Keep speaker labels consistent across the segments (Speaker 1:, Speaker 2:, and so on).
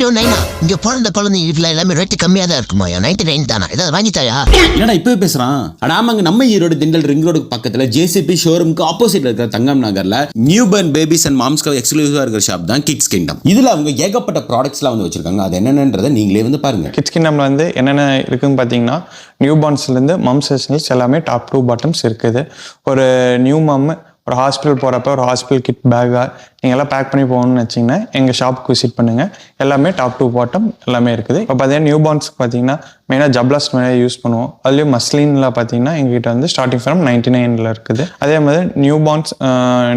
Speaker 1: இங்க பிறந்த குழந்தை எல்லாமே ரேட்டு கம்மியா தான் இருக்குமா? 99 தானா? ஏதாவது வாங்கிட்டாயா?
Speaker 2: என்னடா இப்பவே பேசுறான்? அட ஆமாங்க, நம்ம ஈரோடு திண்டல் ரிங் ரோடு பக்கத்துல ஜேசிபி ஷோரூமுக்கு ஆப்போசிட்ல இருக்கிற தங்கம் நகர்ல நியூ பார்ன் பேபிஸ் அண்ட் மாம்ஸ்க்கு எக்ஸ்க்ளூசிவா இருக்கிற ஷாப் தான் கிட்ஸ் கிங்டம். இதுல அவங்க ஏகப்பட்ட ப்ராடக்ட்ஸ்லாம் வந்து வச்சிருக்காங்க. அது என்னன்றதை நீங்களே வந்து பாருங்க.
Speaker 3: கிட்ஸ் கிங்டம்ல வந்து என்னென்ன இருக்குன்னு பார்த்தீங்கன்னா, நியூ பார்ன்ஸ்ல இருந்து மம்ஸ் எசன்ஸ் எல்லாமே டாப் 2 பாட்டம்ஸ் இருக்குது. ஒரு நியூ மம் ஒரு ஹாஸ்பிட்டல் போகிறப்ப ஒரு ஹாஸ்பிட்டல் கிட் பேக்காக நீங்கள் எல்லாம் பேக் பண்ணி போகணும்னு வச்சிங்கன்னா எங்கள் ஷாப்புக்கு விசிட் பண்ணுங்கள். எல்லாமே டாப் 2 பாட்டம் எல்லாமே இருக்குது. இப்போ பார்த்தீங்கன்னா நியூ பார்ன்ஸ்க்கு பார்த்தீங்கன்னா மெயினாக ஜப்லாஸ்ட் மேலே யூஸ் பண்ணுவோம். அதுலேயும் மஸ்லினில் பார்த்தீங்கன்னா எங்ககிட்ட வந்து ஸ்டார்டிங் ஃப்ரம் 99 இருக்குது. அதே மாதிரி நியூ பார்ன்ஸ்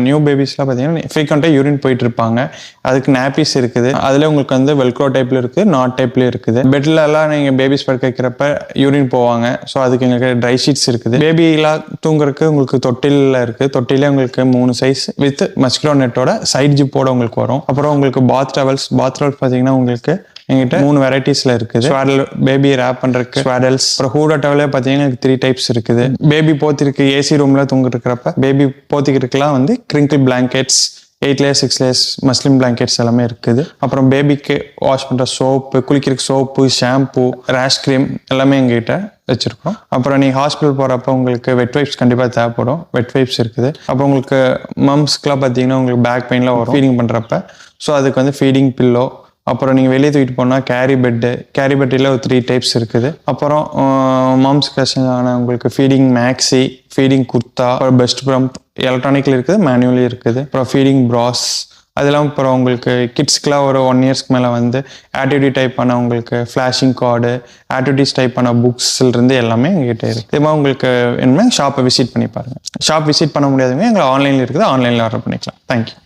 Speaker 3: நியூ பேபிஸ்லாம் பார்த்தீங்கன்னா ஃப்ரீக்வெண்ட்டாக யூரின் போயிட்டு இருப்பாங்க. அதுக்கு நாப்பீஸ் இருக்குது. அதில் உங்களுக்கு வந்து வெல்க்ரோ டைப்பில் இருக்குது, நாட் டைப்லேயும் இருக்குது. பெட்லலாம் நீங்கள் பேபிஸ் படுக்க வைக்கிறப்ப யூரின் போவாங்க. ஸோ அதுக்கு எங்களுக்கு ட்ரை ஷீட்ஸ் இருக்குது. பேபிலாம் தூங்குறதுக்கு உங்களுக்கு தொட்டிலில் இருக்குது. தொட்டிலே உங்களுக்கு 3 சைஸ் வித் மஸ்கிலோ நெட்டோட சைட் ஜிப்போட உங்களுக்கு வரும். அப்புறம் உங்களுக்கு பாத் டவல்ஸ் பார்த்தீங்கன்னா உங்களுக்கு எங்கிட்ட 3 வெரைட்டிஸ்ல இருக்குது. ஸ்வாடல் பேபி ரேப் பண்றதுக்கு ஸ்வாடல்ஸ். அப்புறம் ஹூடா டவலே பார்த்தீங்கன்னா 3 டைப்ஸ் இருக்குது. பேபி போத்திருக்கு ஏசி ரூம்ல தூங்கிட்டு இருக்கிறப்ப பேபி போத்திக்கிறதுக்குலாம் வந்து crinkle blankets 8 layers 6 layers muslin blankets எல்லாமே இருக்குது. அப்புறம் பேபிக்கு வாஷ் பண்ணுற சோப்பு, குளிக்கிறதுக்கு சோப்பு, ஷாம்பு, ரேஷ் க்ரீம் எல்லாமே எங்ககிட்ட வச்சிருக்கோம். அப்புறம் நீங்கள் ஹாஸ்பிட்டல் போகிறப்ப உங்களுக்கு வெட் வைப்ஸ் கண்டிப்பாக தேவைப்படும். வெட் வைப்ஸ் இருக்குது. அப்புறம் உங்களுக்கு மம்ஸ்க்குலாம் பார்த்தீங்கன்னா உங்களுக்கு பேக் பெயின்லாம் வரும் ஃபீடிங் பண்ணுறப்ப. ஸோ அதுக்கு வந்து ஃபீடிங் பில்லோ. அப்புறம் நீங்கள் வெளியே தூக்கிட்டு போனால் கேரி பெட்டில் ஒரு 3 டைப்ஸ் இருக்குது. அப்புறம் மம்ஸ் கஷ்டான உங்களுக்கு ஃபீடிங் மேக்ஸி, ஃபீடிங் குர்த்தா, அப்புறம் பெஸ்ட் பம்ப் எலக்ட்ரானிக்கில் இருக்குது, மேனுவலி இருக்குது. அப்புறம் ஃபீடிங் ப்ராஸ் அதெல்லாம். அப்புறம் உங்களுக்கு கிட்ஸ்க்குலாம் ஒரு 1 இயர்ஸ்க்கு மேலே வந்து ஆக்டிவிட்டி டைப் பண்ண உங்களுக்கு ஃப்ளாஷிங் கார்டு, ஆக்டிவிட்டிஸ் டைப் பண்ண புக்ஸ்லேருந்து எல்லாமே எங்ககிட்ட இருக்குது. இதே மாதிரி உங்களுக்கு என்ன ஷாப்பை விசிட் பண்ணி பாருங்கள். ஷாப் விசிட் பண்ண முடியாதவங்க எங்களை ஆன்லைனில் இருக்குது, ஆன்லைனில் ஆர்டர் பண்ணிக்கலாம். தேங்க்யூ.